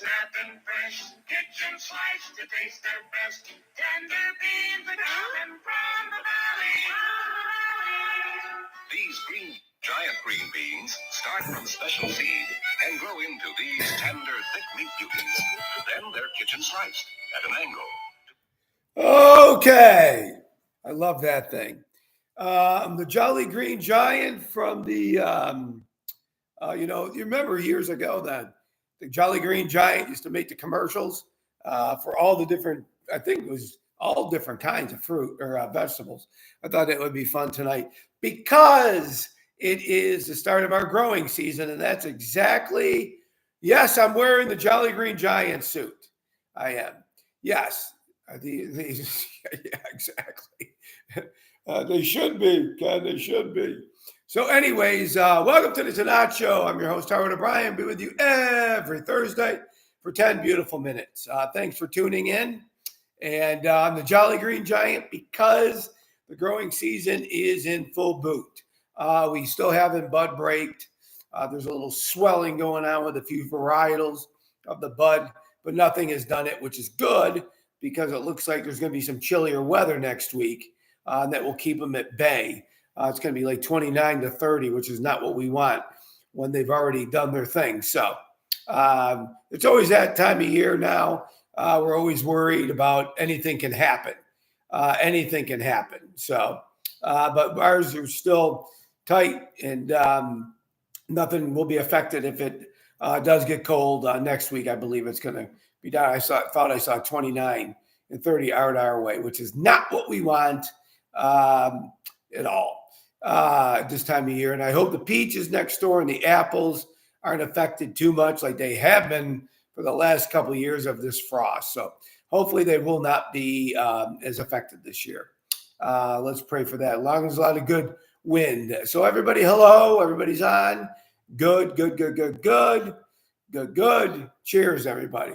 snapping fresh, kitchen slice to taste their best. Tender beans are coming from the valley. These giant green beans start from special seed and grow into these tender, thick meat beauties. Then they're kitchen sliced at an angle. Okay. I love that thing. The Jolly Green Giant from the, you remember years ago that the Jolly Green Giant used to make the commercials for all the different, I think it was all different kinds of fruit or vegetables. I thought it would be fun tonight because it is the start of our growing season. And that's exactly, yes, I'm wearing the Jolly Green Giant suit. I am. Yes. Yeah, exactly. They should be, Ken. They should be. So anyways, welcome to the Tannat Show. I'm your host, Howard O'Brien. I'll be with you every Thursday for 10 beautiful minutes. Thanks for tuning in. And I'm the Jolly Green Giant because the growing season is in full boot. We still haven't bud braked. There's a little swelling going on with a few varietals of the bud, but nothing has done it, which is good because it looks like there's going to be some chillier weather next week that will keep them at bay. It's going to be like 29 to 30, which is not what we want when they've already done their thing. So it's always that time of year now. We're always worried about anything can happen. Anything can happen. So, but ours are still tight and nothing will be affected if it does get cold next week. I believe it's going to be down. I thought I saw 29 and 30 our way, which is not what we want at all this time of year. And I hope the peaches next door and the apples aren't affected too much like they have been for the last couple of years of this frost. So hopefully they will not be as affected this year. Let's pray for that. As long as there's a lot of good wind. So everybody, hello. Everybody's on. Good. Cheers, everybody.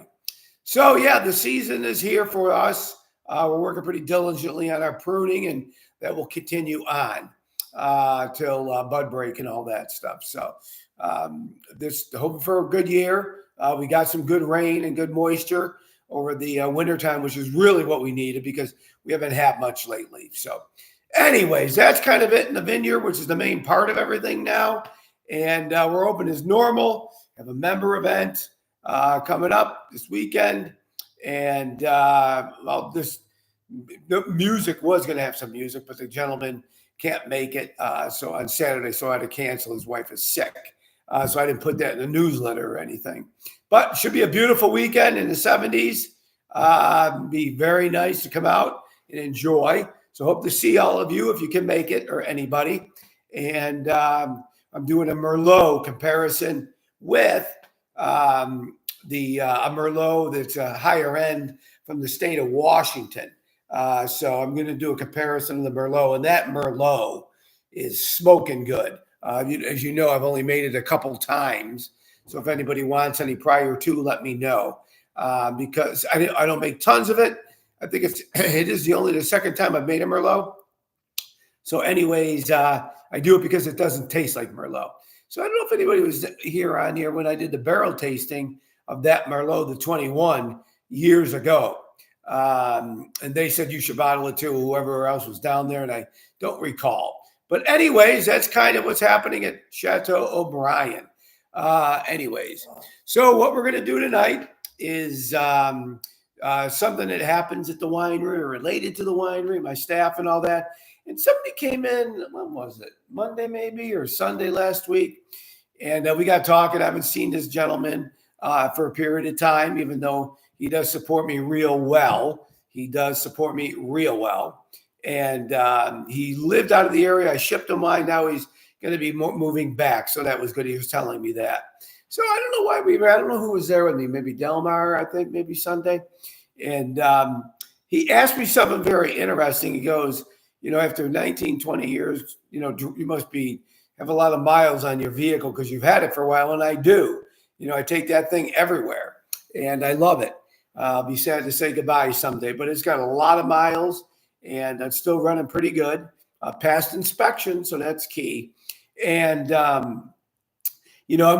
So yeah, the season is here for us. We're working pretty diligently on our pruning, and that will continue on till bud break and all that stuff. So hoping for a good year. We got some good rain and good moisture over the wintertime, which is really what we needed because we haven't had much lately. So anyways, that's kind of it in the vineyard, which is the main part of everything now. And we're open as normal. Have a member event coming up this weekend. And the music was going to have some music, but the gentleman can't make it. So on Saturday, so I had to cancel. His wife is sick. So I didn't put that in the newsletter or anything. But it should be a beautiful weekend in the 70s. Be very nice to come out and enjoy. So hope to see all of you if you can make it or anybody. And I'm doing a Merlot comparison with a Merlot that's a higher end from the state of Washington. So I'm going to do a comparison of the Merlot, and that Merlot is smoking good. As you know, I've only made it a couple times. So if anybody wants any prior to, let me know because I don't make tons of it. I think it is the second time I've made a Merlot. So anyways, I do it because it doesn't taste like Merlot. So I don't know if anybody was on here when I did the barrel tasting of that Merlot, the 21 years ago. And they said you should bottle it too, whoever else was down there, and I don't recall. But anyways, that's kind of what's happening at Chateau O'Brien. Anyways, so what we're going to do tonight is something that happens at the winery or related to the winery, my staff and all that. And somebody came in, when was it? Monday maybe or Sunday last week. And we got talking. I haven't seen this gentleman for a period of time, even though he does support me real well. And he lived out of the area. I shipped him wine. Now he's going to be moving back. So that was good. He was telling me that. So I don't know why I don't know who was there with me. Maybe Delmar, I think, maybe Sunday. And he asked me something very interesting. He goes, after 19, 20 years, you must have a lot of miles on your vehicle because you've had it for a while. And I do. I take that thing everywhere and I love it. I'll be sad to say goodbye someday, but it's got a lot of miles and it's still running pretty good. Passed inspection, so that's key. And, I'm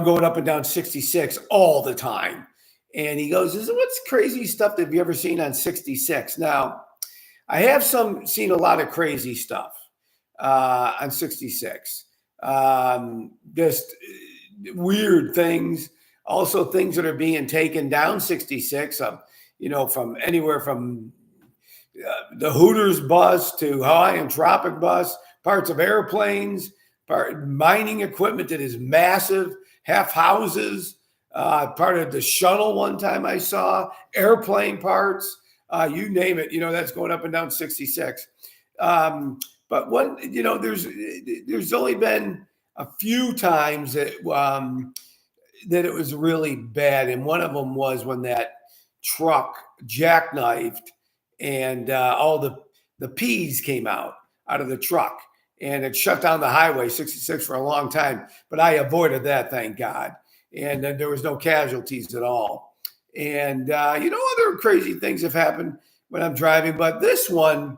going up and down 66 all the time. And he goes, what's crazy stuff that have you ever seen on 66? Now, I have seen a lot of crazy stuff on 66. Just weird things. Also things that are being taken down 66, from anywhere from the Hooters bus to Hawaiian Tropic bus, parts of airplanes, mining equipment that is massive, half houses, part of the shuttle one time I saw, airplane parts, you name it, that's going up and down 66. But there's only been a few times that it was really bad. And one of them was when that truck jackknifed and all the peas came out of the truck and it shut down the highway 66 for a long time. But I avoided that, thank God. And there was no casualties at all. And, other crazy things have happened when I'm driving. But this one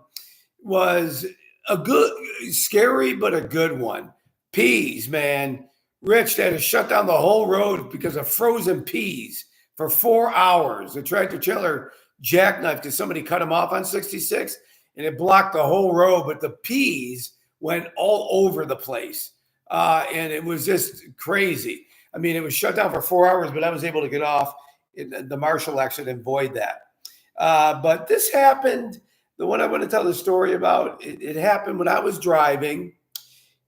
was a good, scary, but a good one. Peas, man. Rich, they had to shut down the whole road because of frozen peas for 4 hours. The tractor trailer jackknifed because somebody cut him off on 66 and it blocked the whole road. But the peas went all over the place. And it was just crazy. I mean, it was shut down for 4 hours, but I was able to get off in the marshal exit and avoid that. But this happened, the one I want to tell the story about, it happened when I was driving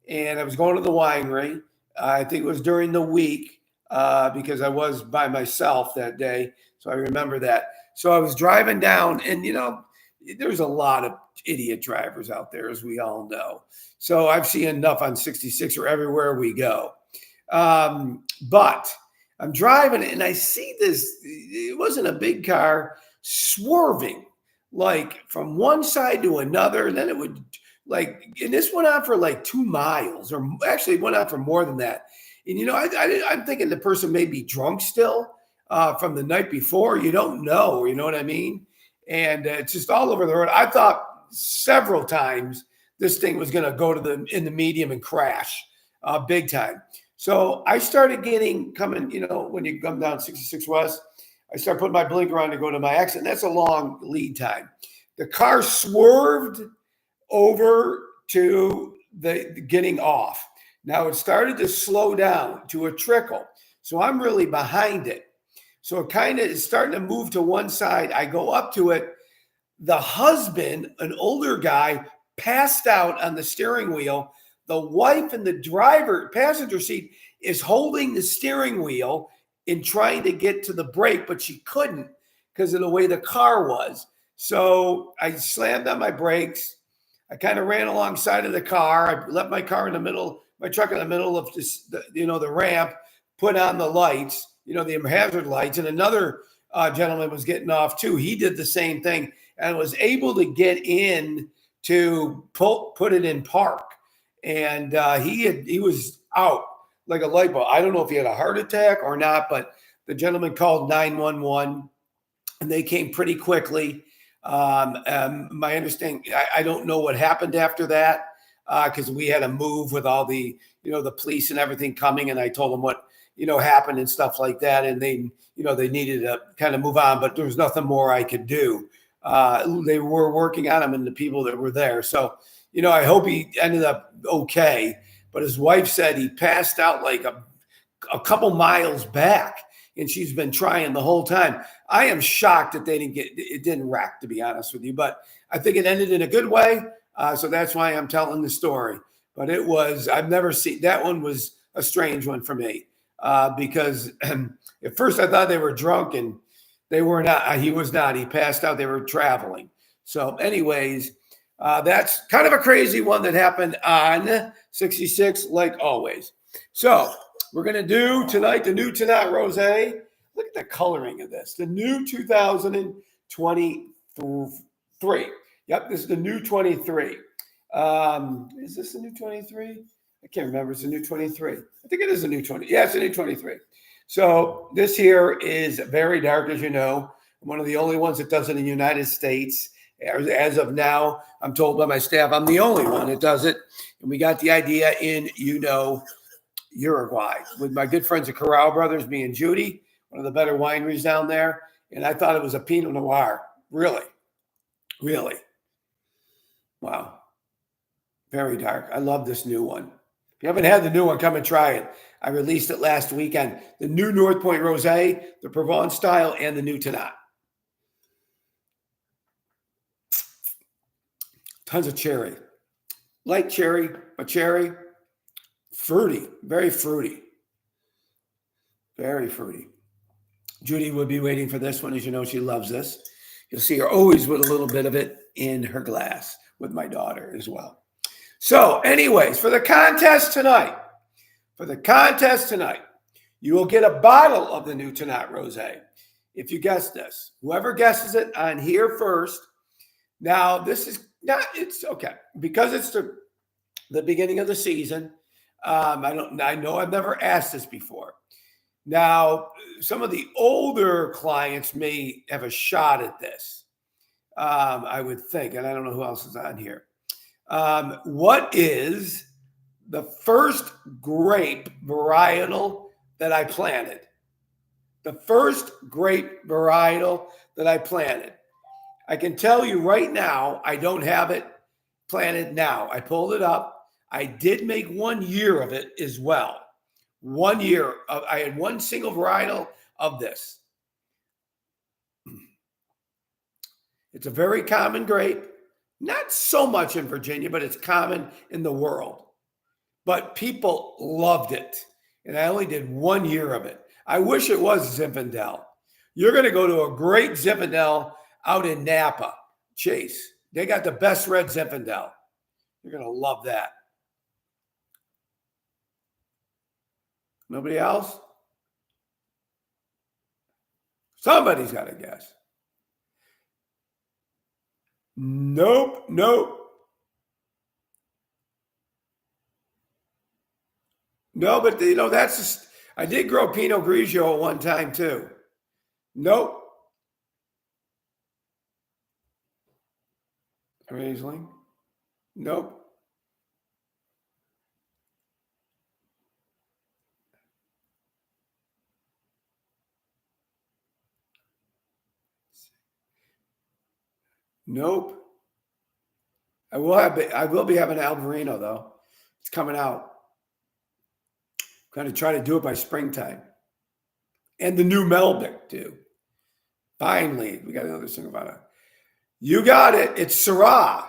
and I was going to the winery. I think it was during the week because I was by myself that day. So I remember that. So I was driving down and, there's a lot of idiot drivers out there, as we all know. So I've seen enough on 66 or everywhere we go. But I'm driving and I see this, it wasn't a big car, swerving like from one side to another. And then it would and this went on for like 2 miles, or actually went on for more than that. And, I'm thinking the person may be drunk still from the night before. You don't know, you know what I mean? And it's just all over the road. I thought several times this thing was going to go in the medium and crash big time. So I started coming, when you come down 66 West, I start putting my blinker on to go to my exit. And that's a long lead time. The car swerved over to the getting off. Now it started to slow down to a trickle. So I'm really behind it. So it kind of is starting to move to one side. I go up to it. The husband, an older guy, passed out on the steering wheel. The wife in the passenger seat is holding the steering wheel and trying to get to the brake, but she couldn't because of the way the car was. So I slammed on my brakes. I kind of ran alongside of the car. I left my truck in the middle of the ramp, put on the lights, the hazard lights. And another gentleman was getting off too. He did the same thing and was able to get in to put it in park. And he was out like a light bulb. I don't know if he had a heart attack or not, but the gentleman called 911 and they came pretty quickly. My understanding, I don't know what happened after that because we had to move with all the, the police and everything coming. And I told them what, happened and stuff like that. And they, they needed to kind of move on, but there was nothing more I could do. They were working on him and the people that were there. So, I hope he ended up okay. But his wife said he passed out like a couple miles back. And she's been trying the whole time. I am shocked that it didn't wreck, to be honest with you. But I think it ended in a good way. So that's why I'm telling the story. But I've never seen, that one was a strange one for me. Because at first I thought they were drunk and they were not. He was not. He passed out. They were traveling. So anyways, that's kind of a crazy one that happened on 66, like always. So we're going to do tonight the new Tannat Rosé. Look at the coloring of this. The new 2023. Yep, this is the new 23. Is this the new 23? I can't remember. It's a new 23. I think it is a new 20. Yeah, it's a new 23. So this here is very dark, as you know. I'm one of the only ones that does it in the United States. As of now, I'm told by my staff, I'm the only one that does it. And we got the idea in, Uruguay with my good friends at Corral Brothers, me and Judy. one of the better wineries down there. And I thought it was a Pinot Noir. Really? Really? Wow. Very dark. I love this new one. If you haven't had the new one, come and try it. I released it last weekend. The new North Point Rosé, the Provence style, and the new Tannat. Tons of cherry. Light cherry, but cherry. Fruity. Very fruity. Very fruity. Judy would be waiting for this one. As you know, she loves this. You'll see her always with a little bit of it in her glass with my daughter as well. So anyways, for the contest tonight, you will get a bottle of the new Tannat Rosé. If you guess this, whoever guesses it on here first. Now, this is not, it's okay, because it's the beginning of the season. I know I've never asked this before. Now, some of the older clients may have a shot at this, I would think, and I don't know who else is on here. What is the first grape varietal that I planted? The first grape varietal that I planted. I can tell you right now, I don't have it planted now. I pulled it up. I did make 1 year of it as well. 1 year. I had one single varietal of this. It's a very common grape. Not so much in Virginia, but it's common in the world. But people loved it. And I only did 1 year of it. I wish it was Zinfandel. You're going to go to a great Zinfandel out in Napa, Chase. They got the best red Zinfandel. You're going to love that. Nobody else? Somebody's got to guess. Nope. No, but that's just, I did grow Pinot Grigio at one time too. Nope. Riesling. Nope. Nope. I will be having Albarino though. It's coming out. I'm going to try to do it by springtime. And the new Melbic too. Finally, we got another thing about it. You got it. It's Syrah.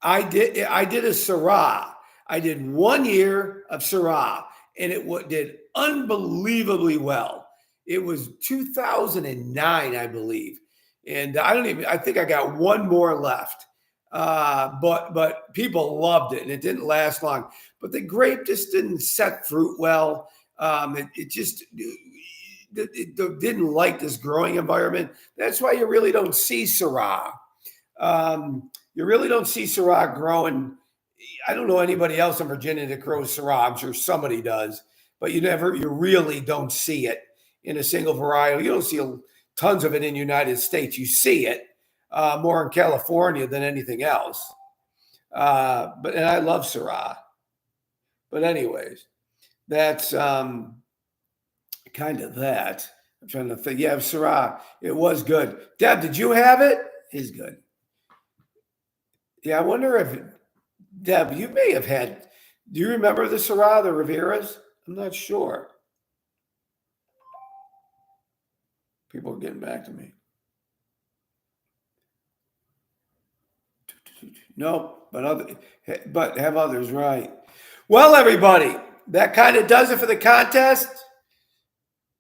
I did a Syrah. I did 1 year of Syrah, and it did unbelievably well. It was 2009, I believe. And I think I got one more left. But people loved it, and it didn't last long. But the grape just didn't set fruit well. It didn't like this growing environment. That's why you really don't see Syrah. You really don't see Syrah growing. I don't know anybody else in Virginia that grows Syrah. I'm sure somebody does, but you really don't see it in a single varietal. You don't see tons of it in the United States. You see it more in California than anything else. And I love Syrah. But anyways, that's kind of that. I'm trying to think. Yeah, Syrah. It was good. Deb, did you have it? It's good. Yeah, I wonder if, Deb, you may have had, do you remember the Syrah, the Riveras? I'm not sure. People are getting back to me. No, but have others, right. Well, everybody, that kind of does it for the contest.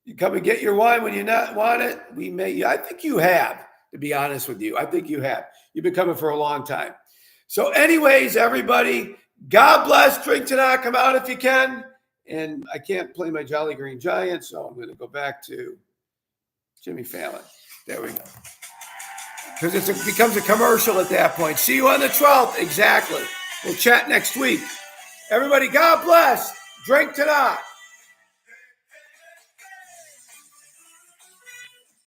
You come and get your wine when you not want it. I think you have, to be honest with you. I think you have. You've been coming for a long time. So anyways, everybody, God bless. Drink tonight. Come out if you can. And I can't play my Jolly Green Giant, so I'm going to go back to Jimmy Fallon. There we go. Because it becomes a commercial at that point. See you on the 12th. Exactly. We'll chat next week. Everybody, God bless. Drink tonight.